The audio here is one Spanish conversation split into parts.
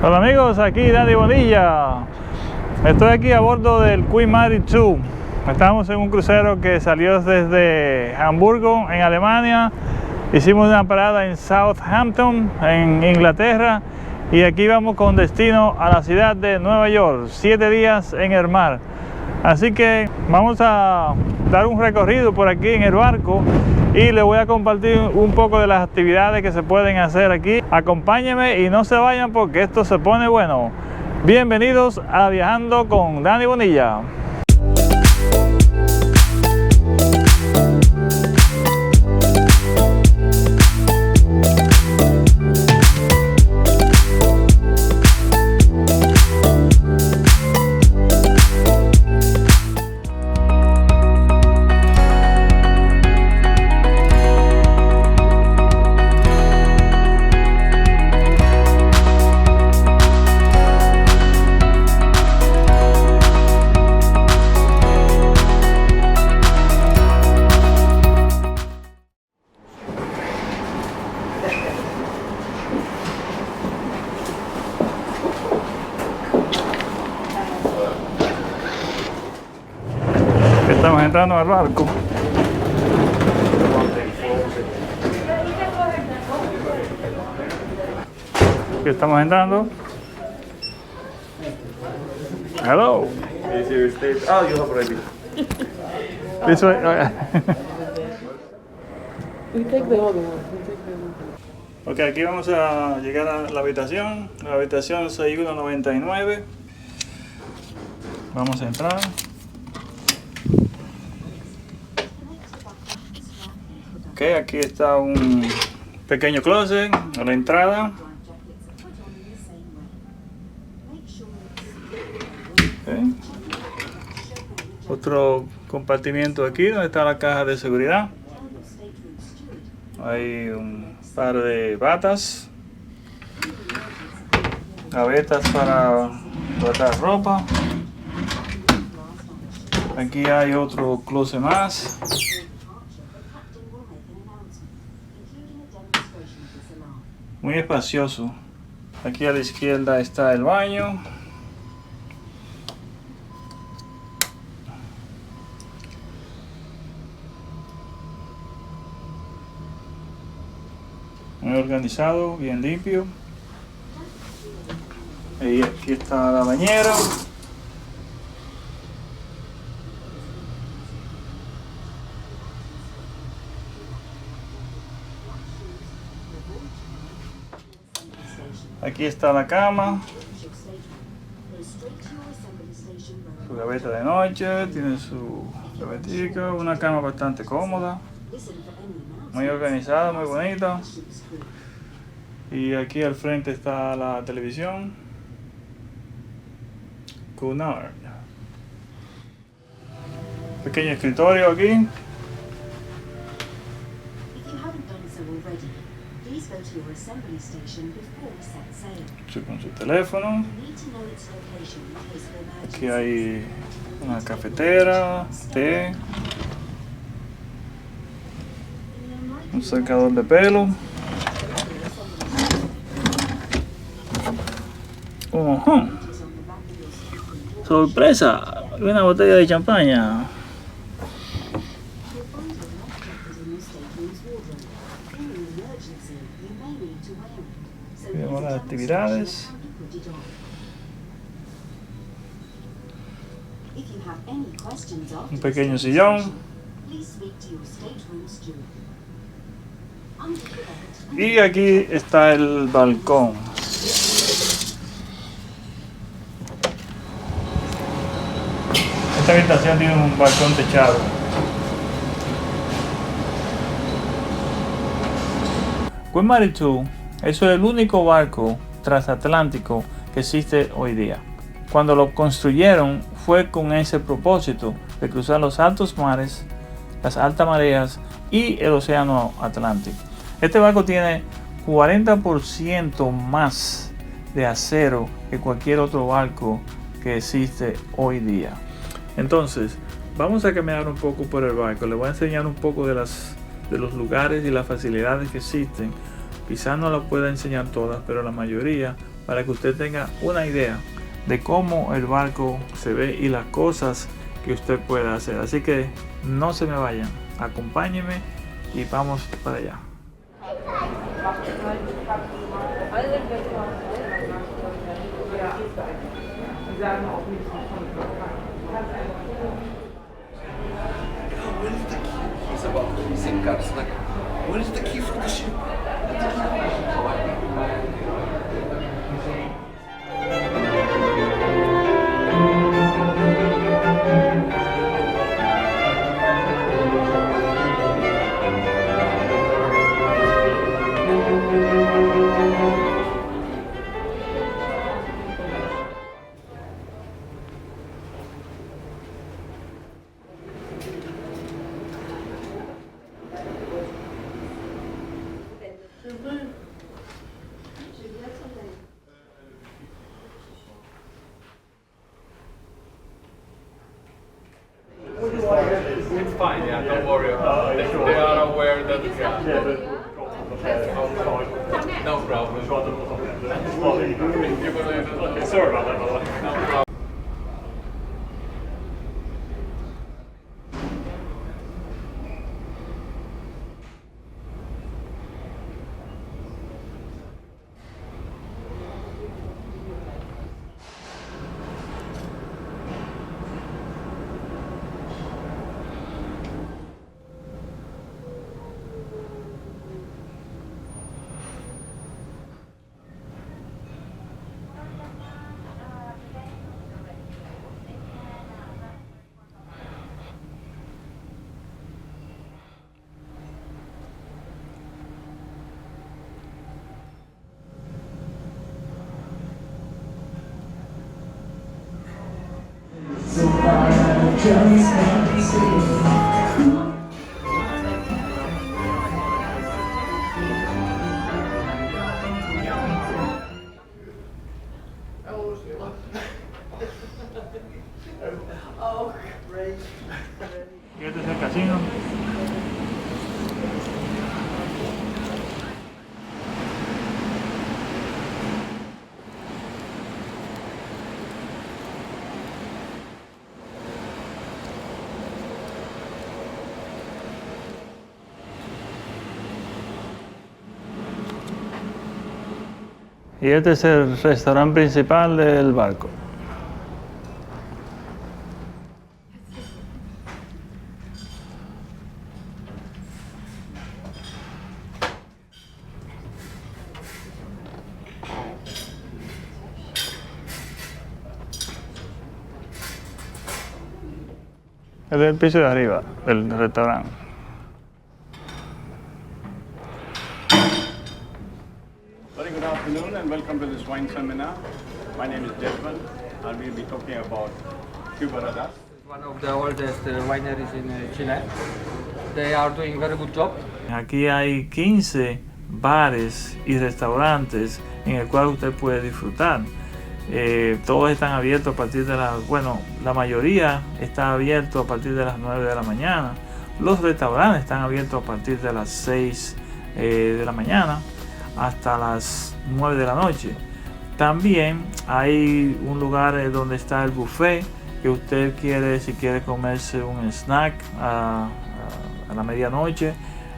Hola amigos, aquí Danny Bonilla. Estoy aquí a bordo del Queen Mary 2. Estamos en un crucero que salió desde Hamburgo, en Alemania. Hicimos una parada en Southampton, en Inglaterra, y aquí vamos con destino a la ciudad de Nueva York, 7 días en el mar. Así que vamos a dar un recorrido por aquí en el barco y les voy a compartir un poco de las actividades que se pueden hacer aquí. Acompáñenme y no se vayan porque esto se pone bueno. Bienvenidos a Viajando con Danny Bonilla. Estamos entrando al barco. Aquí estamos entrando. Hello. Is your stage? Oh, you have already. This way. We take the other one. Ok, aquí vamos a llegar a la habitación. La habitación 6199. Vamos a entrar. Ok, aquí está un pequeño closet a la entrada. Okay. Otro compartimiento aquí donde está la caja de seguridad. Hay un par de batas, gavetas para guardar ropa. Aquí hay otro closet más. Muy espacioso. Aquí a la izquierda está el baño. Muy organizado, bien limpio. Y aquí está la bañera. Aquí está la cama, su gaveta de noche, tiene su gavetica, una cama bastante cómoda, muy organizada, muy bonita. Y aquí al frente está la televisión, Cunard. Pequeño escritorio aquí. Con su teléfono. Aquí hay una cafetera, té, un secador de pelo. Sorpresa, una botella de champaña. Vemos las actividades. Un pequeño sillón. Y aquí está el balcón. Esta habitación tiene un balcón techado. Queen Mary 2 es el único barco transatlántico que existe hoy día. Cuando lo construyeron fue con ese propósito de cruzar los altos mares, las altas mareas y el océano Atlántico. Este barco tiene 40% más de acero que cualquier otro barco que existe hoy día. Entonces, vamos a caminar un poco por el barco. Les voy a enseñar un poco de los lugares y las facilidades que existen. Quizás no las pueda enseñar todas, pero la mayoría para que usted tenga una idea de cómo el barco se ve y las cosas que usted puede hacer. Así que no se me vayan, acompáñenme y vamos para allá. Where's the key for the ship? It's fine, yeah, don't worry about it. They are aware that, no problem. Okay, sorry about that, brother. No problem. Y este es el casino. Y este es el restaurante principal del barco. Este es el piso de arriba del restaurante. Very good afternoon and welcome to this wine seminar. My name is Desmond and we'll be talking about Cuba Radas. One of the oldest wineries in Chile. They are doing very good job. Aquí hay 15 bares y restaurantes en el cual usted puede disfrutar. Todos están abiertos a partir de la mayoría está abierto a partir de las 9 de la mañana. Los restaurantes están abiertos a partir de las 6 de la mañana hasta las 9 de la noche. También hay un lugar donde está el buffet que usted si quiere comerse un snack a la medianoche.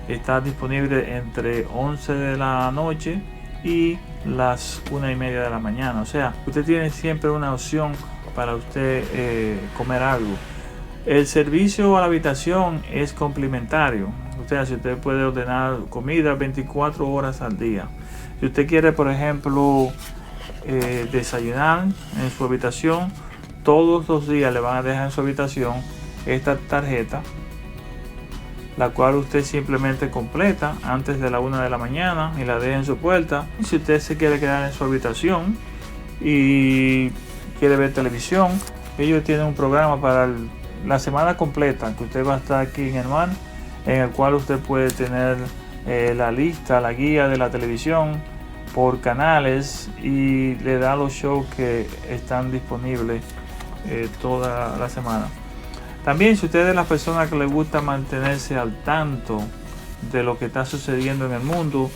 Está disponible entre 11 de la noche y las 1:30 de la mañana. O sea, usted tiene siempre una opción para usted comer algo. El servicio a la habitación es complementario. Si usted puede ordenar comida 24 horas al día. Si usted quiere, por ejemplo, desayunar en su habitación, todos los días le van a dejar en su habitación esta tarjeta, la cual usted simplemente completa antes de la 1 de la mañana y la deja en su puerta. Y si usted se quiere quedar en su habitación y quiere ver televisión, ellos tienen un programa para la semana completa que usted va a estar aquí en el mar, en el cual usted puede tener la guía de la televisión por canales y le da los shows que están disponibles toda la semana. También, si usted es de las personas que le gusta mantenerse al tanto de lo que está sucediendo en el mundo,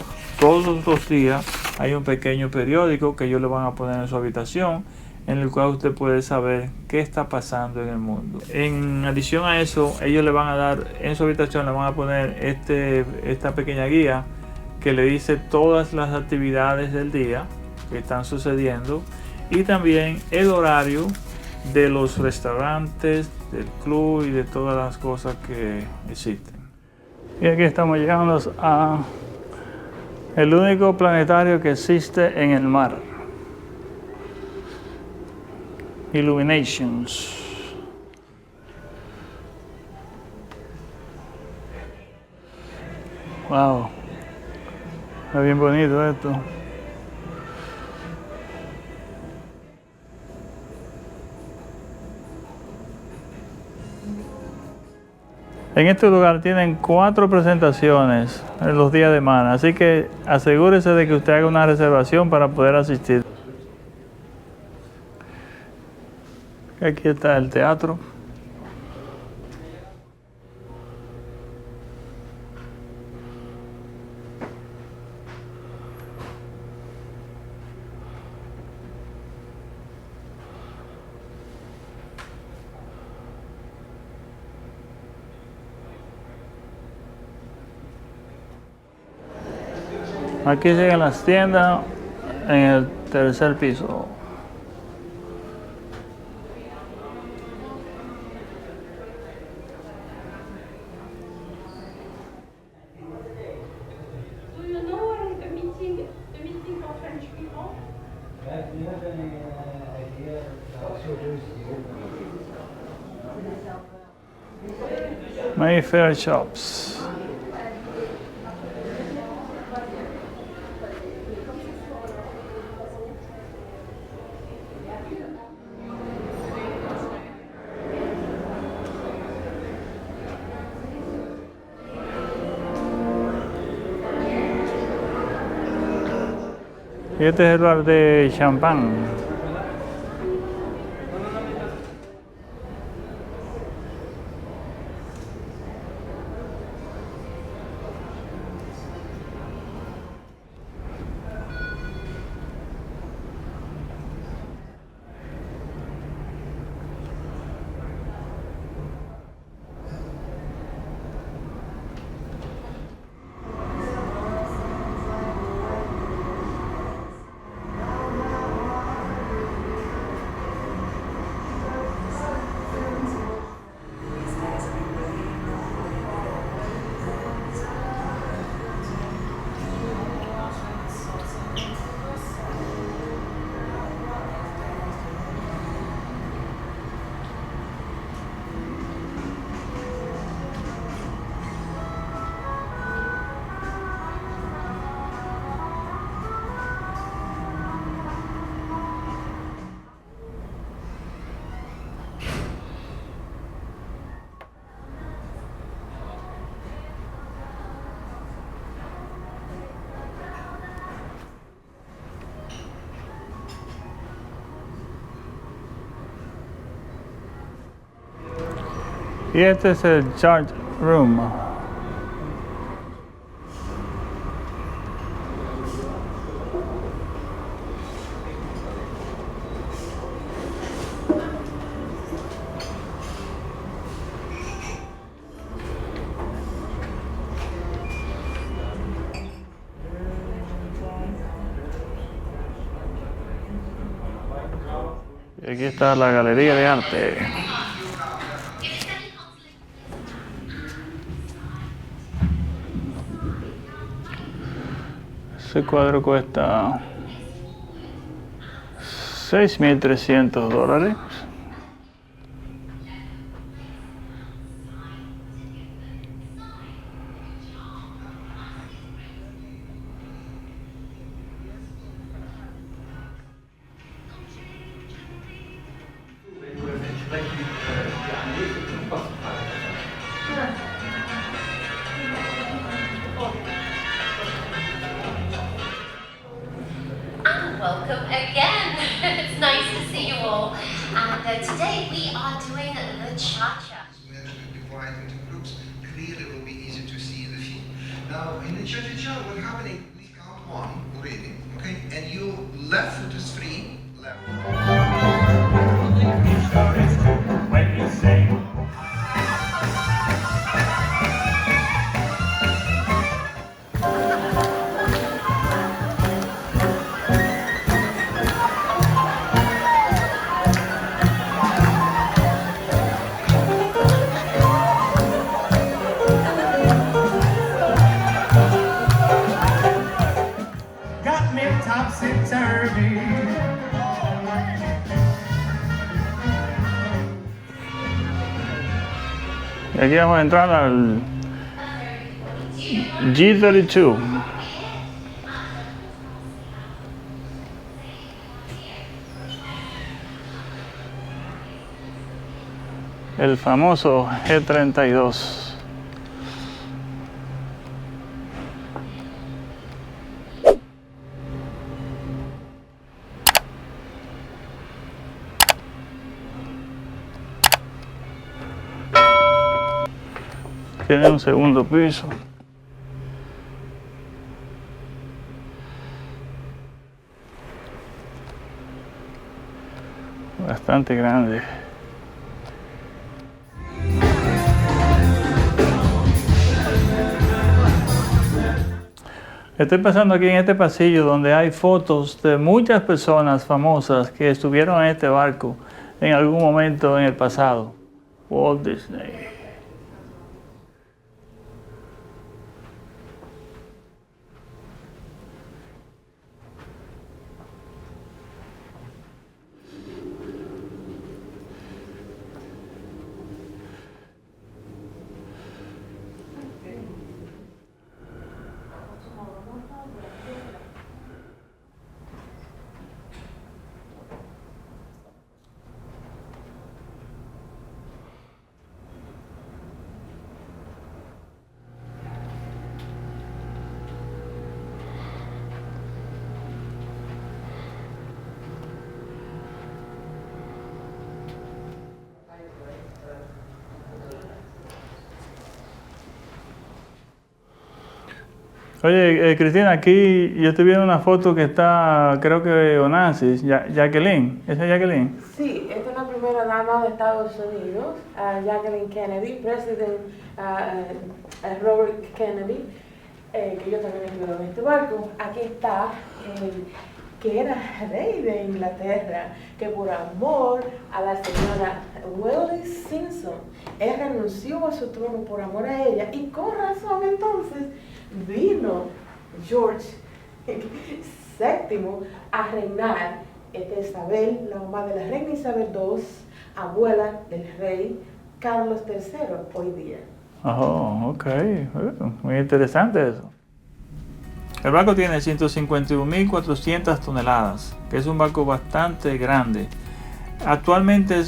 todos los días hay un pequeño periódico que ellos le van a poner en su habitación, en el cual usted puede saber qué está pasando en el mundo. En adición a eso, ellos le van a dar, en su habitación le van a poner esta pequeña guía que le dice todas las actividades del día que están sucediendo y también el horario de los restaurantes, del club y de todas las cosas que existen. Y aquí estamos llegando a el único planetario que existe en el mar. Illuminations. Wow. Está bien bonito esto. En este lugar tienen 4 presentaciones en los días de semana, así que asegúrese de que usted haga una reservación para poder asistir. Aquí está el teatro. Aquí llegan las tiendas en el tercer piso. Do you know the meeting for French people? Do you have any idea Mayfair Shops. Y este es el bar de champán. Y este es el charge room. Y aquí está la galería de arte. Ese cuadro cuesta $6,300. Welcome again. It's nice to see you all. And today we are doing the cha-cha. We have to divide into groups. Clearly, it will be easy to see in the film. Now, in the cha-cha-cha, what's happening? We count Aquí vamos a entrar al G32. El famoso G32. Tiene un segundo piso. Bastante grande. Estoy pasando aquí en este pasillo donde hay fotos de muchas personas famosas que estuvieron en este barco en algún momento en el pasado. Walt Disney. Oye, Cristina, aquí yo estoy viendo una foto que está, creo que Onassis, Jacqueline. ¿Esa es Jacqueline? Sí, esta es la primera dama de Estados Unidos, Jacqueline Kennedy, presidente Robert Kennedy, que yo también estuve en este barco. Aquí está el que era rey de Inglaterra, que por amor a la señora Wallis Simpson, él renunció a su trono por amor a ella, y con razón entonces vino George VII a reinar. Esta es Isabel, la mamá de la reina Isabel II, abuela del rey Carlos III hoy día. Oh, ok. Muy interesante eso. El barco tiene 151.400 toneladas, que es un barco bastante grande. Actualmente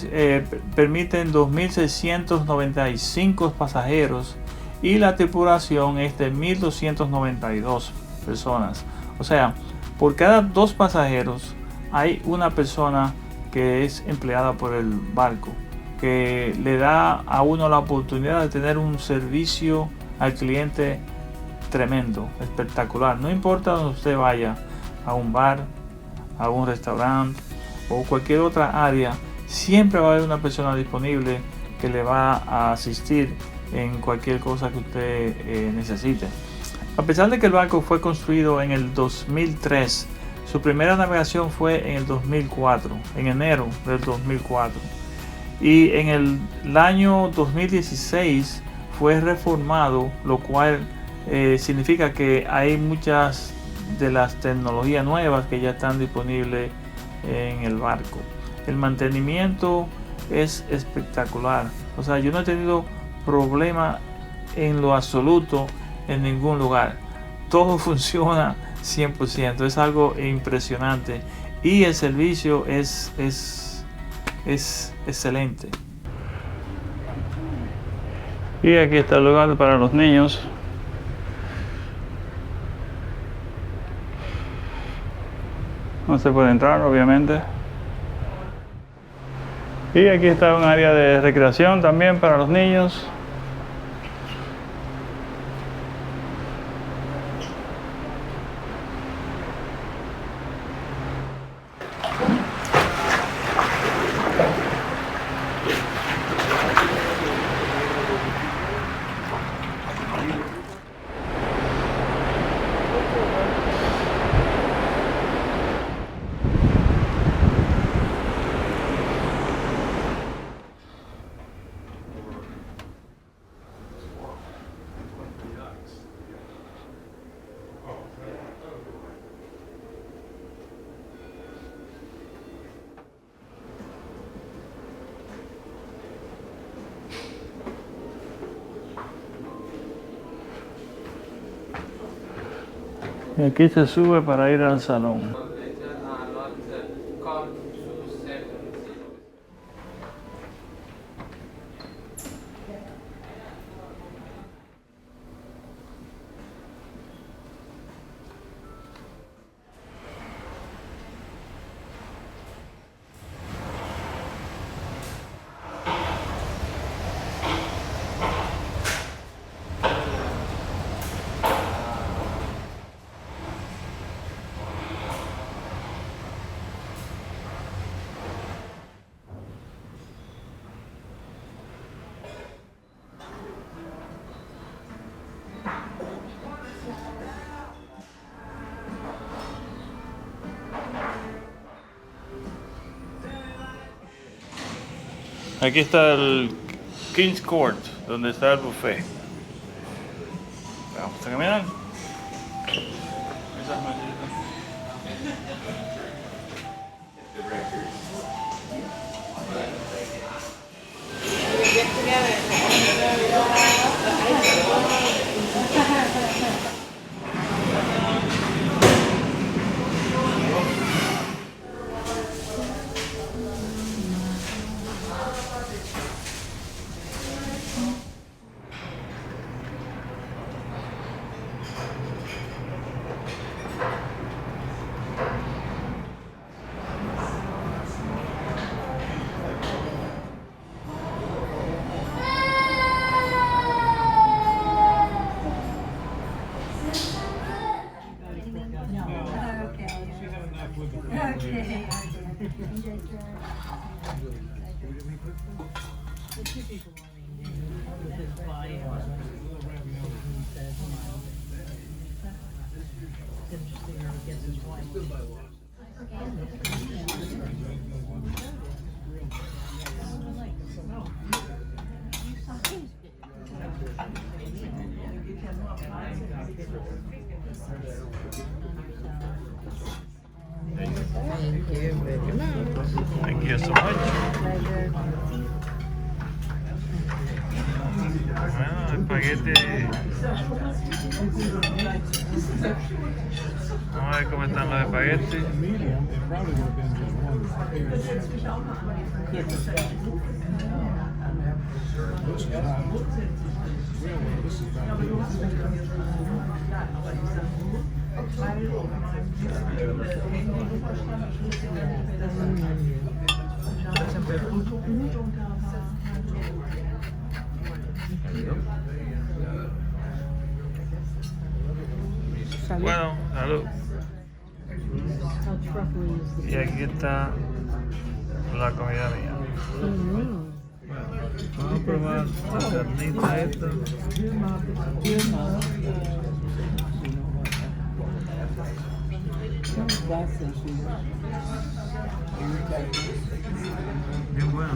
permiten 2.695 pasajeros y la tripulación es de 1.292 personas. O sea, por cada 2 pasajeros hay una persona que es empleada por el barco, que le da a uno la oportunidad de tener un servicio al cliente tremendo, espectacular. No importa donde usted vaya, a un bar, a un restaurante o cualquier otra área, siempre va a haber una persona disponible que le va a asistir en cualquier cosa que usted necesite. A pesar de que el barco fue construido en el 2003, su primera navegación fue en el 2004, en enero del 2004. Y en el año 2016 fue reformado, lo cual significa que hay muchas de las tecnologías nuevas que ya están disponibles en el barco. El mantenimiento es espectacular. O sea, yo no he tenido problema en lo absoluto en ningún lugar. Todo funciona 100%. Es algo impresionante. Y el servicio es excelente. Y aquí está el lugar para los niños. No se puede entrar, obviamente. Y aquí está un área de recreación también para los niños. Y aquí se sube para ir al salón. Aquí está el King's Court, donde está el buffet. Vamos a caminar. Esas mesitas. Thank you so much. Bueno, espagueti. Vamos a ver cómo están los espaguetis. Bueno, salud. Y aquí está la comida mía. Vamos a probar la carnita esta. Bien bueno.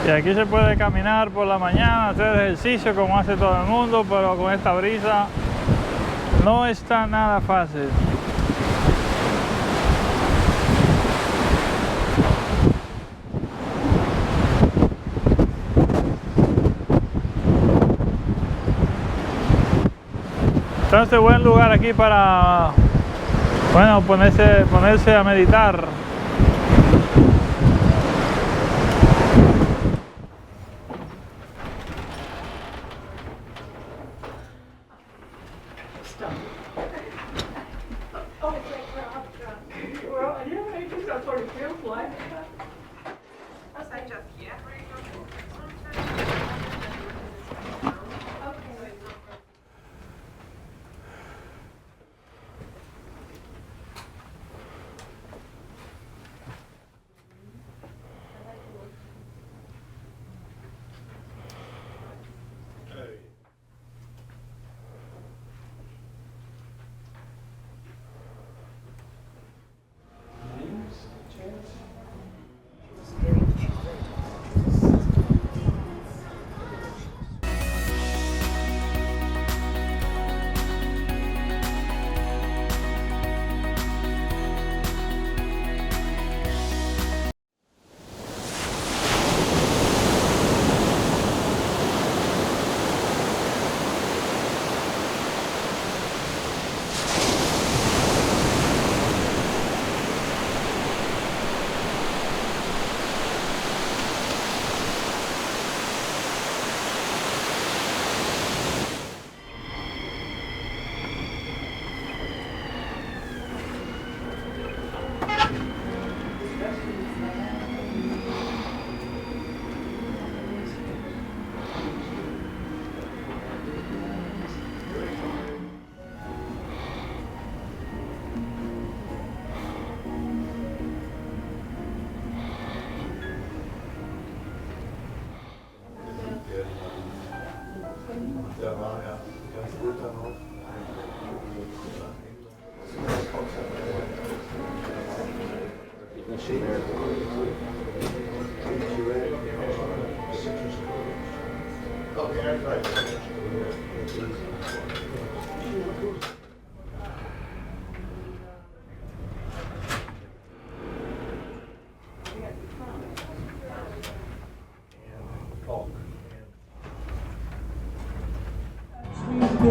Y aquí se puede caminar por la mañana, hacer ejercicio como hace todo el mundo, pero con esta brisa no está nada fácil. Entonces, buen lugar aquí para, bueno, ponerse a meditar.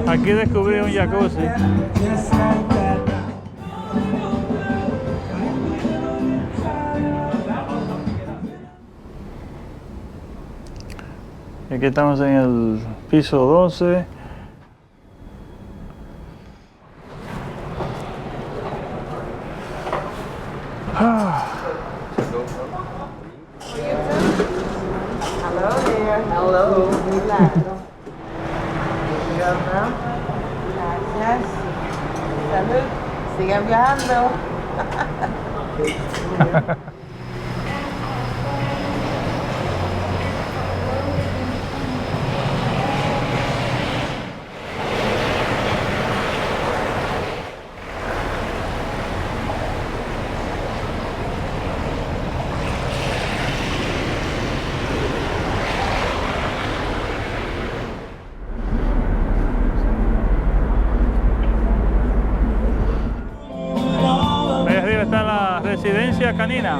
Aquí descubrí un jacuzzi. Aquí estamos en el piso 12. Hello there. Hello. Gracias. Salud. Sigan viajando. Está la residencia canina.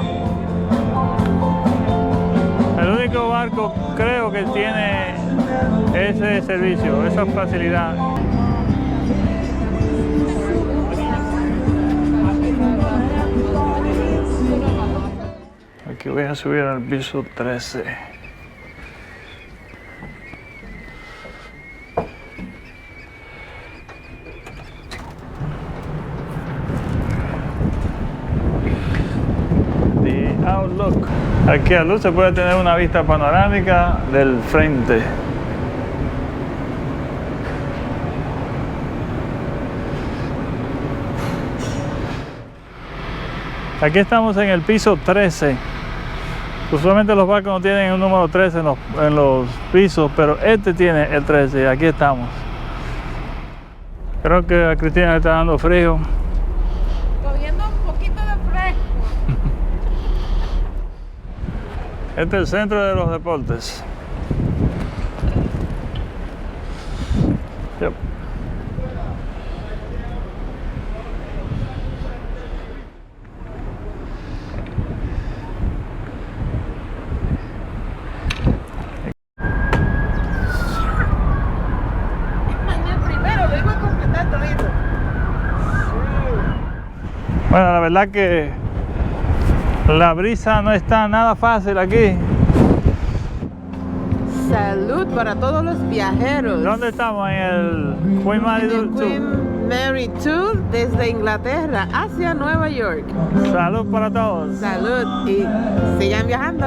El único barco creo que tiene ese servicio, esa facilidad. Aquí voy a subir al piso 13. Outlook. Aquí a luz se puede tener una vista panorámica del frente. Aquí estamos en el piso 13. Usualmente los barcos no tienen un número 13 en los pisos, pero este tiene el 13 y aquí estamos. Creo que a Cristina le está dando frío. Cogiendo un poquito de fresco. Este es el centro de los deportes. Yep. En el primero lo iba a completar todo. Bueno, la verdad que la brisa no está nada fácil aquí. Salud para todos los viajeros. ¿Dónde estamos? En el Queen Mary En el 2. Queen Mary 2 desde Inglaterra hacia Nueva York. Salud para todos. Salud y sigan viajando.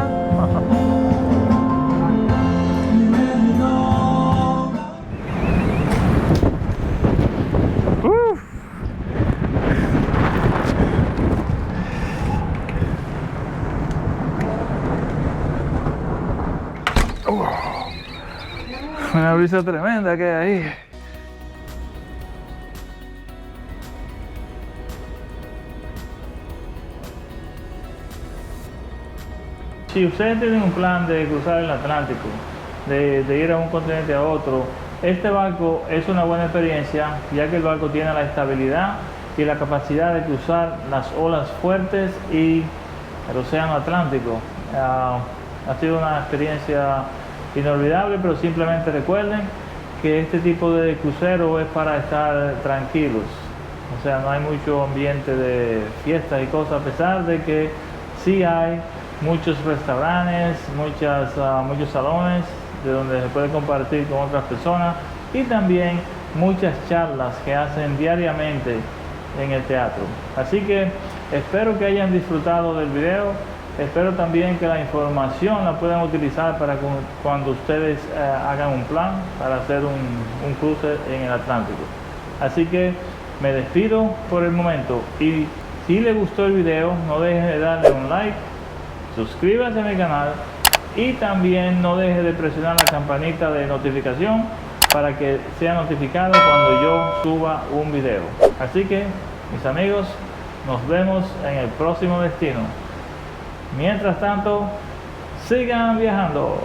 Una brisa tremenda que hay ahí. Si ustedes tienen un plan de cruzar el Atlántico, de ir a un continente a otro, este barco es una buena experiencia, ya que el barco tiene la estabilidad y la capacidad de cruzar las olas fuertes y el océano Atlántico. Ha sido una experiencia inolvidable, pero simplemente recuerden que este tipo de crucero es para estar tranquilos. O sea, no hay mucho ambiente de fiestas y cosas, a pesar de que sí hay muchos restaurantes, muchos salones de donde se puede compartir con otras personas y también muchas charlas que hacen diariamente en el teatro. Así que espero que hayan disfrutado del video. Espero también que la información la puedan utilizar para cuando ustedes hagan un plan para hacer un cruce en el Atlántico. Así que me despido por el momento y si les gustó el video no dejen de darle un like, suscríbanse a mi canal y también no dejen de presionar la campanita de notificación para que sea notificado cuando yo suba un video. Así que mis amigos, nos vemos en el próximo destino. Mientras tanto, sigan viajando.